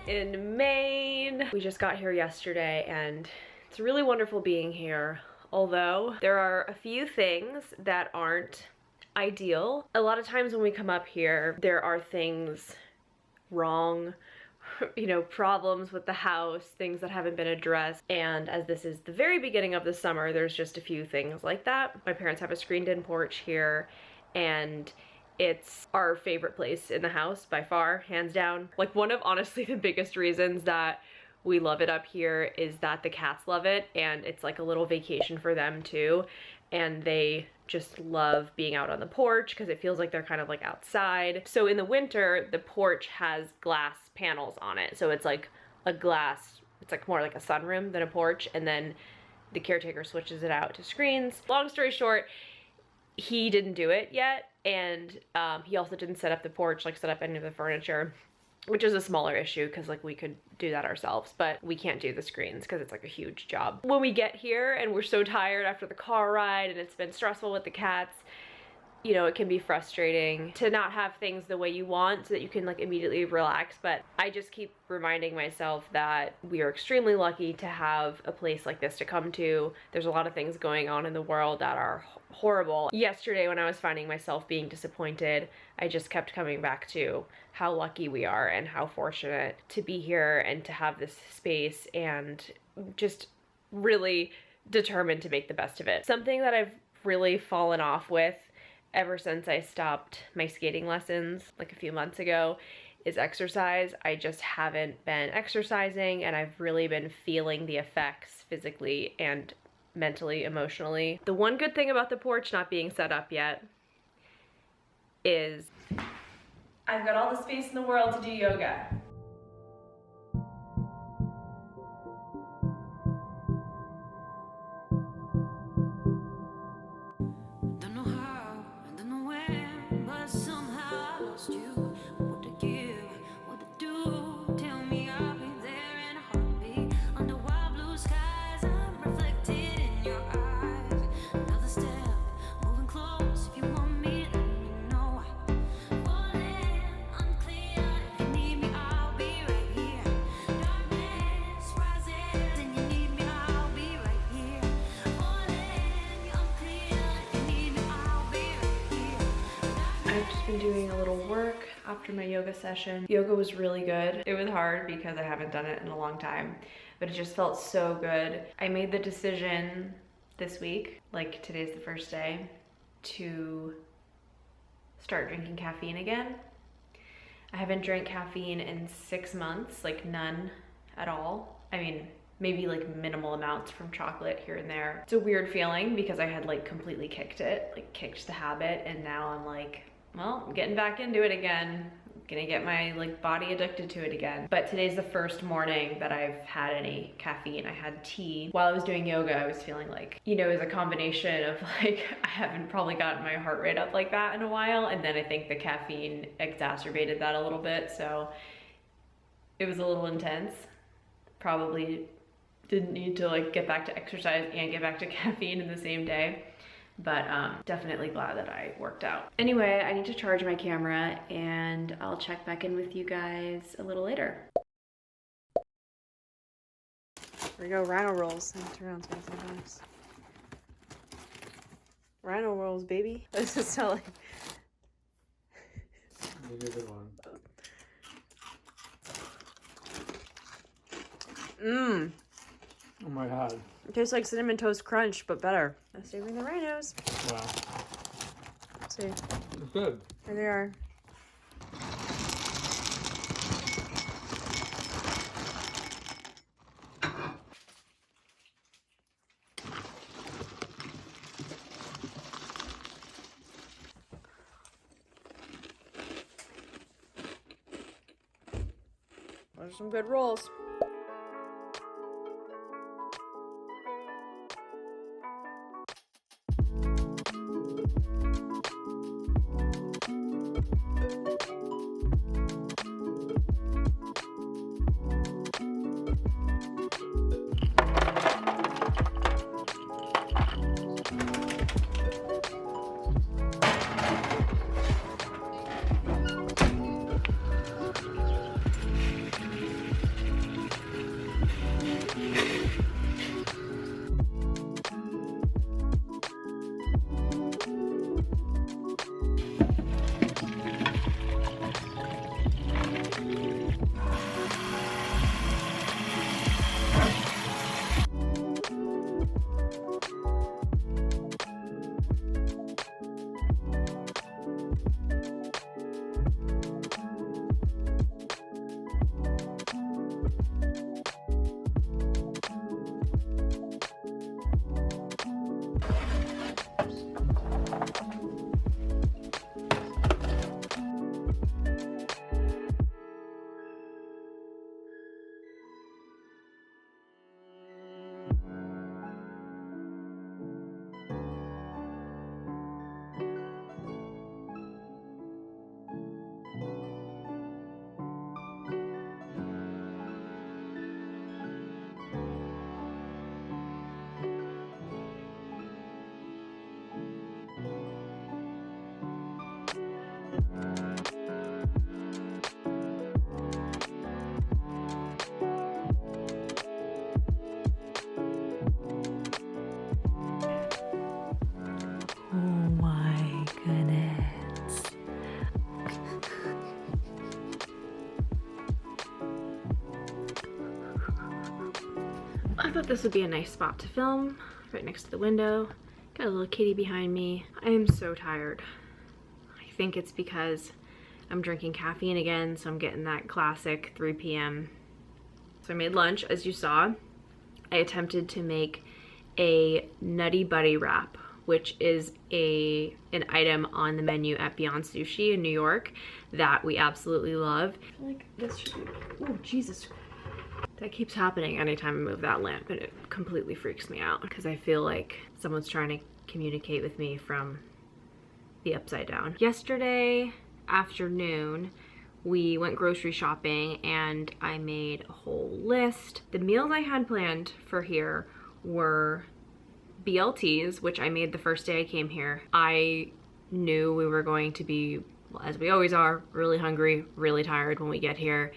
in Maine. We just got here yesterday and it's really wonderful being here. Although there are a few things that aren't ideal. A lot of times when we come up here, there are things wrong, you know, problems with the house, things that haven't been addressed. And as this is the very beginning of the summer, there's just a few things like that. My parents have a screened-in porch here, and it's our favorite place in the house by far, hands down. Like, one of honestly the biggest reasons that we love it up here is that the cats love it, and it's like a little vacation for them too. And they just love being out on the porch because it feels like they're kind of like outside. So in the winter, the porch has glass panels on it. So it's like a glass, it's like more like a sunroom than a porch. And then the caretaker switches it out to screens. Long story short, he didn't do it yet. And he also didn't set up the porch, like set up any of the furniture, which is a smaller issue because like we could do that ourselves, but we can't do the screens because it's like a huge job. When we get here and we're so tired after the car ride and it's been stressful with the cats, you know, it can be frustrating to not have things the way you want so that you can like immediately relax. But I just keep reminding myself that we are extremely lucky to have a place like this to come to. There's a lot of things going on in the world that are horrible. Yesterday when I was finding myself being disappointed, I just kept coming back to how lucky we are and how fortunate to be here and to have this space, and just really determined to make the best of it. Something that I've really fallen off with ever since I stopped my skating lessons like a few months ago is exercise. I just haven't been exercising, and I've really been feeling the effects physically and mentally, emotionally. The one good thing about the porch not being set up yet is I've got all the space in the world to do yoga. I've just been doing a little work after my yoga session. Yoga was really good. It was hard because I haven't done it in a long time, but it just felt so good. I made the decision this week, like today's the first day, to start drinking caffeine again. I haven't drank caffeine in 6 months, like none at all. I mean, maybe like minimal amounts from chocolate here and there. It's a weird feeling because I had like completely kicked it, like kicked the habit, and now I'm like, well, I'm getting back into it again. I'm gonna get my like body addicted to it again. But today's the first morning that I've had any caffeine. I had tea. While I was doing yoga, I was feeling like, you know, it was a combination of like, I haven't probably gotten my heart rate up like that in a while. And then I think the caffeine exacerbated that a little bit. So it was a little intense. Probably didn't need to like get back to exercise and get back to caffeine in the same day. But definitely glad that I worked out. Anyway, I need to charge my camera and I'll check back in with you guys a little later. Here we go, rhino rolls. Turn around so nice. Rhino rolls, baby. This is so like... Maybe a good one. Mmm. Oh my god. It tastes like Cinnamon Toast Crunch, but better. I'm saving the rhinos. Wow. Let's see. It's good. There they are. Those are some good rolls. Oh my goodness. I thought this would be a nice spot to film, right next to the window. Got a little kitty behind me. I am so tired. I think it's because I'm drinking caffeine again, so I'm getting that classic 3 p.m. So I made lunch, as you saw. I attempted to make a Nutty Buddy wrap, which is an item on the menu at Beyond Sushi in New York that we absolutely love. I feel like this should be, oh Jesus. That keeps happening anytime I move that lamp, and it completely freaks me out because I feel like someone's trying to communicate with me from the upside down. Yesterday afternoon, we went grocery shopping and I made a whole list. The meals I had planned for here were BLTs, which I made the first day I came here. I knew we were going to be, well, as we always are, really hungry, really tired when we get here,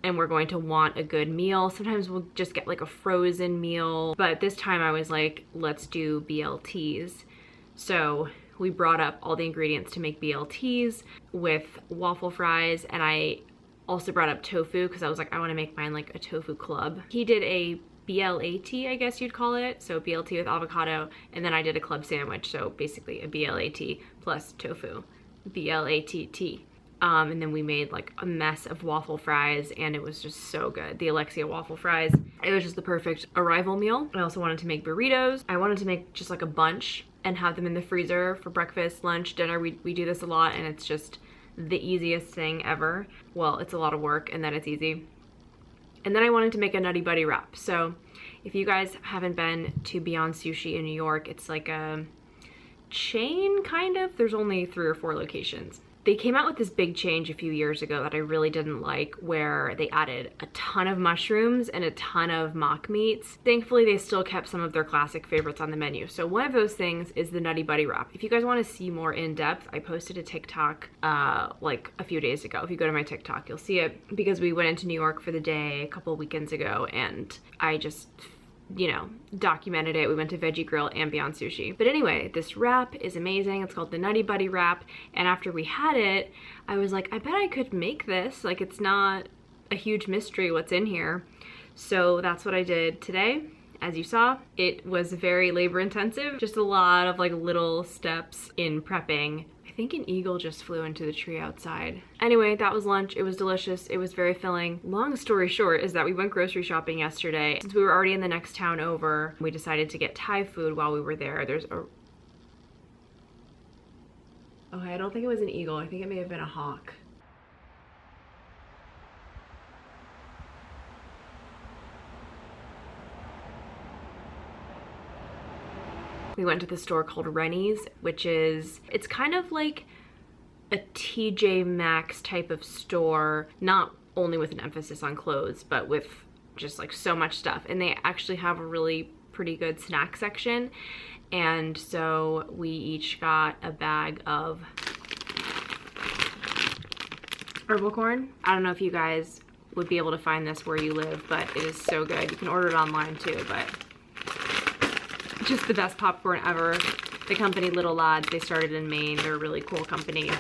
and we're going to want a good meal. Sometimes we'll just get like a frozen meal, but this time I was like, let's do BLTs. So we brought up all the ingredients to make BLTs with waffle fries, and I also brought up tofu because I was like, I want to make mine like a tofu club. He did a BLAT, I guess you'd call it, so BLT with avocado, and then I did a club sandwich, so basically a BLAT plus tofu, BLATT. And then we made like a mess of waffle fries, and it was just so good. The Alexia waffle fries, it was just the perfect arrival meal. I also wanted to make burritos. I wanted to make just like a bunch and have them in the freezer for breakfast, lunch, dinner. We do this a lot, and it's just the easiest thing ever. Well, it's a lot of work, and then it's easy. And then I wanted to make a Nutty Buddy wrap. So if you guys haven't been to Beyond Sushi in New York, it's like a chain, kind of. There's only 3 or 4 locations. They came out with this big change a few years ago that I really didn't like, where they added a ton of mushrooms and a ton of mock meats. Thankfully, they still kept some of their classic favorites on the menu. So one of those things is the Nutty Buddy wrap. If you guys want to see more in depth, I posted a TikTok like a few days ago. If you go to my TikTok, you'll see it, because we went into New York for the day a couple weekends ago, and I just, you know, documented it. We went to Veggie Grill and Beyond Sushi. But anyway, this wrap is amazing. It's called the Nutty Buddy wrap. And after we had it, I was like, I bet I could make this. Like, it's not a huge mystery what's in here. So that's what I did today. As you saw, it was very labor intensive. Just a lot of like little steps in prepping. I think an eagle just flew into the tree outside. Anyway, that was lunch. It was delicious. It was very filling. Long story short is that we went grocery shopping yesterday. Since we were already in the next town over, we decided to get Thai food while we were there. There's a... Okay, I don't think it was an eagle. I think it may have been a hawk. We went to the store called Rennie's, which is, it's kind of like a TJ Maxx type of store, not only with an emphasis on clothes, but with just like so much stuff. And they actually have a really pretty good snack section. And so we each got a bag of herbal corn. I don't know if you guys would be able to find this where you live, but it is so good. You can order it online too, but just the best popcorn ever. The company Little Lads, they started in Maine. They're a really cool company.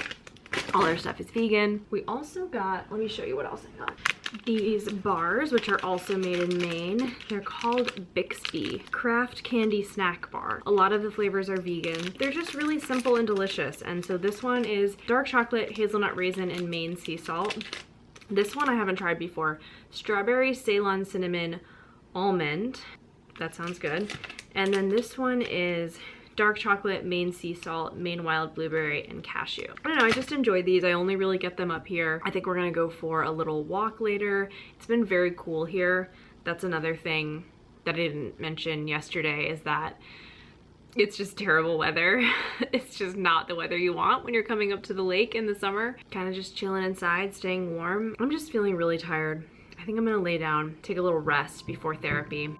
All their stuff is vegan. We also got, let me show you what else I got. These bars, which are also made in Maine. They're called Bixby Craft Candy Snack Bar. A lot of the flavors are vegan. They're just really simple and delicious. And so this one is dark chocolate, hazelnut raisin, and Maine sea salt. This one I haven't tried before. Strawberry, Ceylon cinnamon, almond. That sounds good. And then this one is dark chocolate, Maine sea salt, Maine wild blueberry, and cashew. I don't know, I just enjoy these. I only really get them up here. I think we're gonna go for a little walk later. It's been very cool here. That's another thing that I didn't mention yesterday, is that it's just terrible weather. It's just not the weather you want when you're coming up to the lake in the summer. Kind of just chilling inside, staying warm. I'm just feeling really tired. I think I'm gonna lay down, take a little rest before therapy.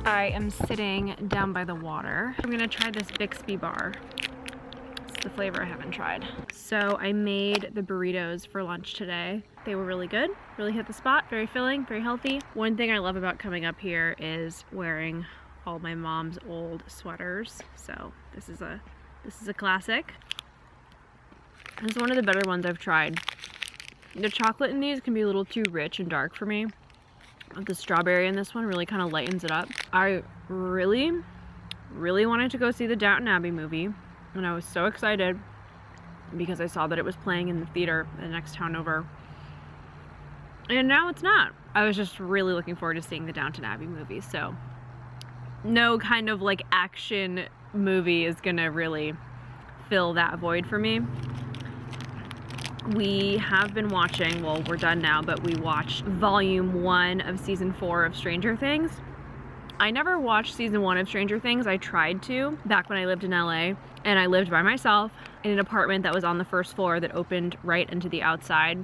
I am sitting down by the water. I'm gonna try this Bixby bar. It's the flavor I haven't tried. So I made the burritos for lunch today. They were really good, really hit the spot, very filling, very healthy. One thing I love about coming up here is wearing all my mom's old sweaters. So this is a classic. This is one of the better ones I've tried. The chocolate in these can be a little too rich and dark for me. The strawberry in this one really kind of lightens it up. I really wanted to go see the Downton Abbey movie, and I was so excited because I saw that it was playing in the theater the next town over. And now it's not. I was just really looking forward to seeing the Downton Abbey movie, so no kind of like action movie is gonna really fill that void for me. We have been watching, well, we're done now, but we watched volume 1 of season 4 of Stranger Things. I never watched season 1 of Stranger Things. I tried to back when I lived in LA, and I lived by myself in an apartment that was on the first floor that opened right into the outside.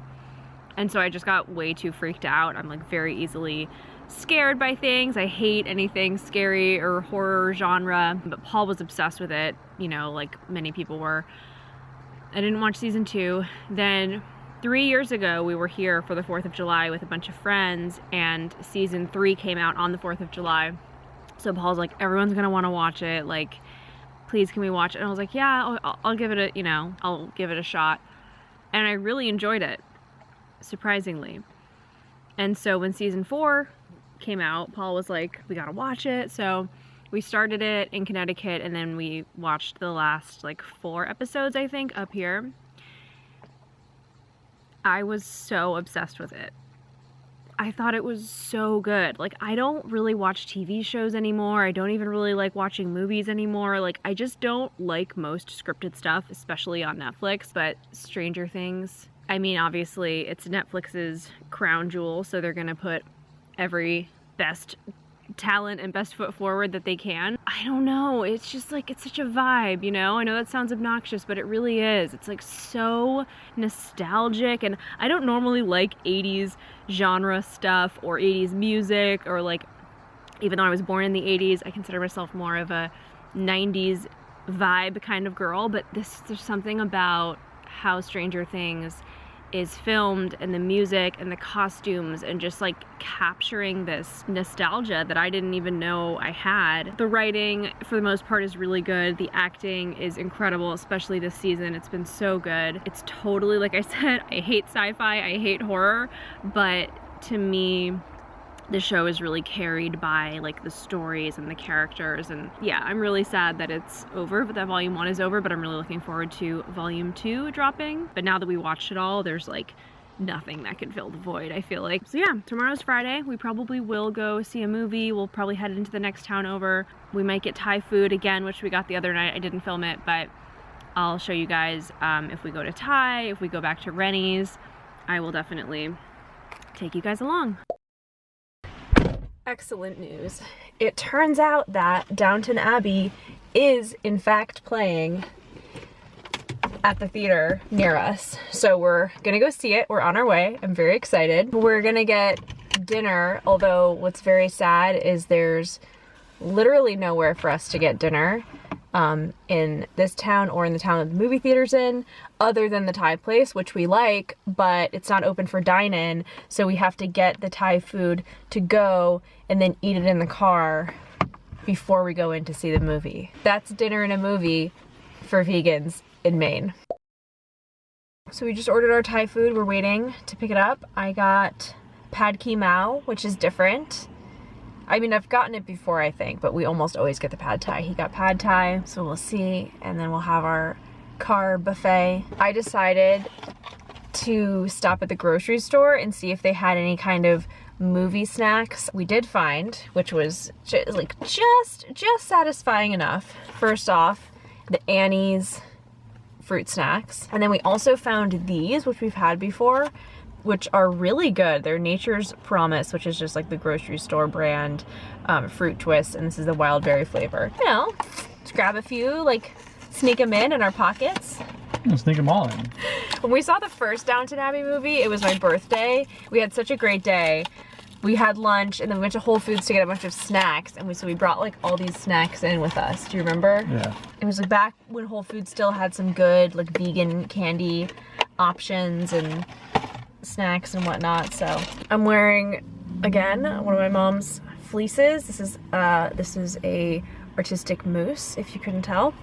And so I just got way too freaked out. I'm like very easily scared by things. I hate anything scary or horror genre, but Paul was obsessed with it, you know, like many people were. I didn't watch season 2. Then 3 years ago, we were here for the 4th of July with a bunch of friends, and season 3 came out on the 4th of July. So Paul's like, everyone's gonna wanna watch it. Like, please, can we watch it? And I was like, yeah, I'll give it a, you know, I'll give it a shot. And I really enjoyed it, surprisingly. And so when season 4 came out, Paul was like, we gotta watch it. So we started it in Connecticut, and then we watched the last like 4 episodes, I think, up here. I was so obsessed with it. I thought it was so good. Like, I don't really watch TV shows anymore. I don't even really like watching movies anymore. Like, I just don't like most scripted stuff, especially on Netflix. But Stranger Things, I mean, obviously it's Netflix's crown jewel, so they're gonna put every best talent and best foot forward that they can. I don't know, it's just like, it's such a vibe, you know? I know that sounds obnoxious, but it really is. It's like so nostalgic, and I don't normally like 80s genre stuff or 80s music, or like, even though I was born in the 80s, I consider myself more of a 90s vibe kind of girl, but there's something about how Stranger Things is filmed, and the music and the costumes, and just like capturing this nostalgia that I didn't even know I had. The writing for the most part is really good. The acting is incredible, especially this season. It's been so good. It's totally, like I said, I hate sci-fi, I hate horror, but to me the show is really carried by like the stories and the characters. And yeah, I'm really sad that it's over, but that volume 1 is over, but I'm really looking forward to volume 2 dropping. But now that we watched it all, there's like nothing that can fill the void, I feel like. So yeah, tomorrow's Friday. We probably will go see a movie. We'll probably head into the next town over. We might get Thai food again, which we got the other night. I didn't film it, but I'll show you guys if we go to Thai, if we go back to Rennie's. I will definitely take you guys along. Excellent news. It turns out that Downton Abbey is in fact playing at the theater near us. So we're gonna go see it. We're on our way. I'm very excited. We're gonna get dinner, although what's very sad is there's literally nowhere for us to get dinner in this town or in the town that the movie theater's in, other than the Thai place, which we like, but it's not open for dine-in, so we have to get the Thai food to go and then eat it in the car before we go in to see the movie. That's dinner and a movie for vegans in Maine. So we just ordered our Thai food. We're waiting to pick it up. I got pad ki mao, which is different. I mean, I've gotten it before, I think, but we almost always get the pad thai. He got pad thai, so we'll see, and then we'll have our car buffet. I decided to stop at the grocery store and see if they had any kind of movie snacks. We did find, which was just satisfying enough. First off, the Annie's fruit snacks, and then we also found these, which we've had before, which are really good. They're Nature's Promise, which is just like the grocery store brand fruit twist, and this is the wild berry flavor. You know, just grab a few, like sneak them in our pockets. I'll sneak them all in. When we saw the first Downton Abbey movie, it was my birthday. We had such a great day. We had lunch and then we went to Whole Foods to get a bunch of snacks, and so we brought like all these snacks in with us. Do you remember? Yeah. It was like back when Whole Foods still had some good like vegan candy options and snacks and whatnot. So I'm wearing again one of my mom's fleeces. This is a artistic moose, if you couldn't tell.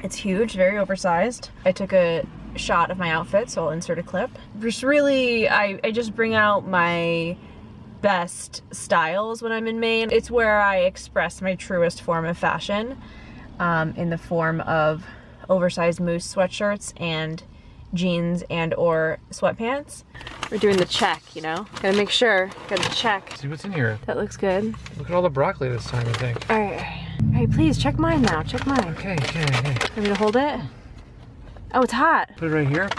It's huge, very oversized. I took a shot of my outfit, so I'll insert a clip. Just really, I just bring out my best styles when I'm in Maine. It's where I express my truest form of fashion, in the form of oversized moose sweatshirts and jeans and or sweatpants. We're doing the check, you know? Gotta make sure, gotta check. See what's in here. That looks good. Look at all the broccoli this time, I think. All right. Hey, please check mine now. Check mine. Okay. Want me to hold it? Oh, it's hot. Put it right here.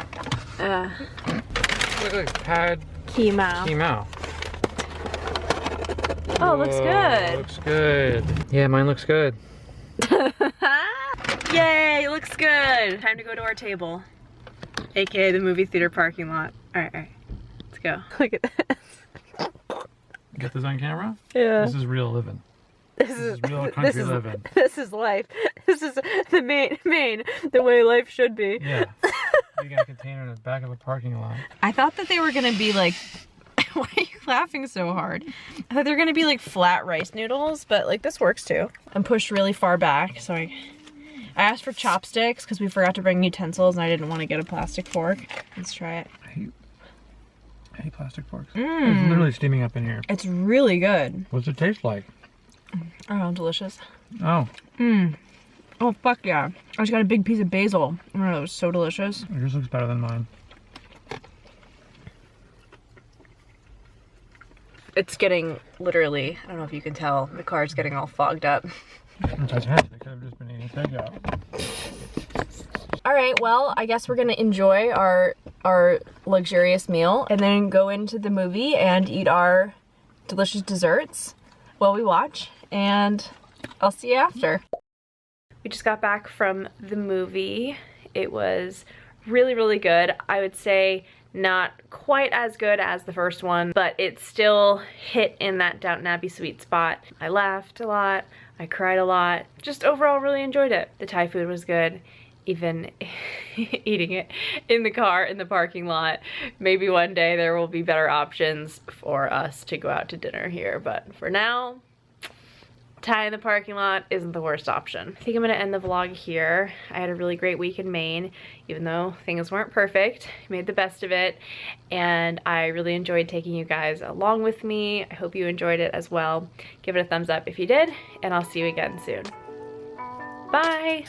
Look like pad. Keemao. Oh, Whoa, looks good. Looks good. Yeah, mine looks good. Yay, looks good. Time to go to our table, aka the movie theater parking lot. All right. Let's go. Look at this. Get this on camera? Yeah. This is real living. This is real country living. This is life. This is the Maine, the way life should be. Yeah. You got a container in the back of a parking lot. I thought that they were gonna be like, why are you laughing so hard? I thought they were gonna be like flat rice noodles, but like this works too. I'm pushed really far back, so I asked for chopsticks because we forgot to bring utensils and I didn't want to get a plastic fork. Let's try it. I hate plastic forks. It's literally steaming up in here. It's really good. What's it taste like? Oh, delicious. Oh. Oh, fuck yeah. I just got a big piece of basil. Oh, that was so delicious. Yours looks better than mine. It's getting, literally, I don't know if you can tell, the car's getting all fogged up. Which I had. They could have just been eating takeout. All right, well, I guess we're gonna enjoy our luxurious meal and then go into the movie and eat our delicious desserts while we watch, and I'll see you after. We just got back from the movie. It was really, really good. I would say not quite as good as the first one, but it still hit in that Downton Abbey sweet spot. I laughed a lot, I cried a lot, just overall really enjoyed it. The Thai food was good, even eating it in the car in the parking lot. Maybe one day there will be better options for us to go out to dinner here, but for now, Thai in the parking lot isn't the worst option. I think I'm gonna end the vlog here. I had a really great week in Maine, even though things weren't perfect. Made the best of it, and I really enjoyed taking you guys along with me. I hope you enjoyed it as well. Give it a thumbs up if you did, and I'll see you again soon. Bye!